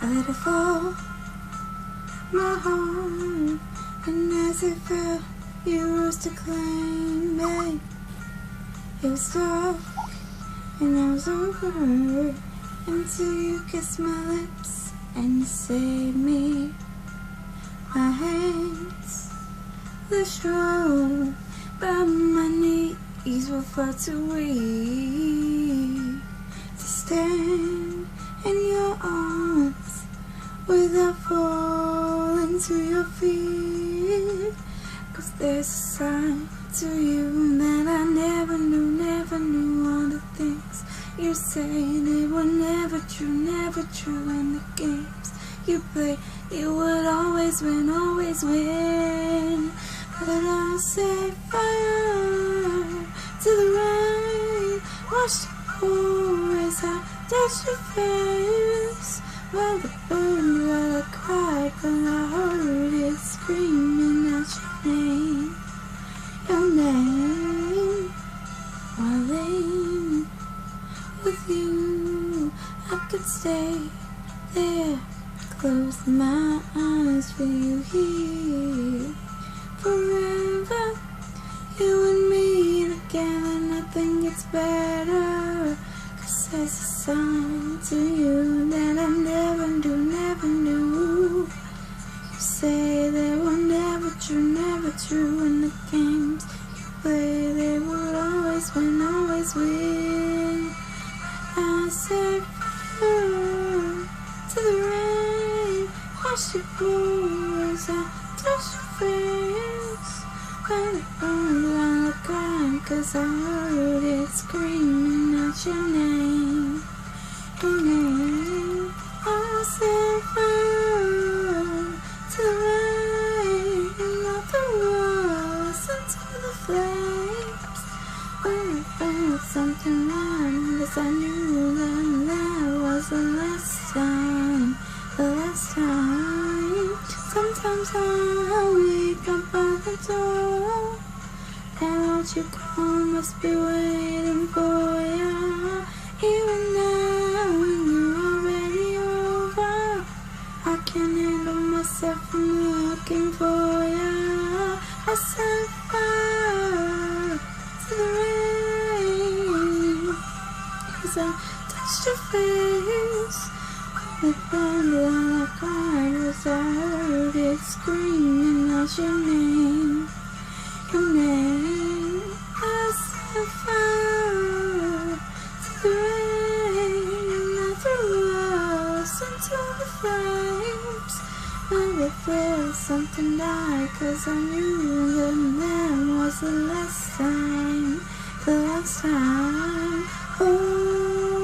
I let it fall, my heart, and as it fell, you rose to claim me. It was dark, and I was over, until you kissed my lips, and you saved me. My hands were strong, but my knees were far too weak to stand in your arms without falling to your feet. 'Cause there's a side to you that I never knew. All the things you say, they were never true. And the games you play, you would always win. But I set fire to the rain, watched it pour as I touched your face. While it burned, while I cried, but I heard it screaming out your name. While with you, I could stay there, close my eyes for you here. Forever, you and me together, nothing gets better. 'Cause there's a side to you that I never knew. You say they were never true. And the games you play, they would always win. I set fire to the rain, watched it pour as I touched your face. While it burned, while I cried, 'cause I heard it screaming out your name. I set fire to the rain, and I threw us into the flames. When I felt something wrong, 'cause I knew that was the last time. Sometimes I wake up at the door, and won't you come, must be waiting for ya. Even now when you're already over, I can't handle myself from looking for ya. I set fire to the rain, 'cause I touched your face. When it burned, all I cried was I heard it screaming out your name. I set fire to the rain, and I threw us into the flames. When it felt something died, 'cause I knew that then was the last time. Oh.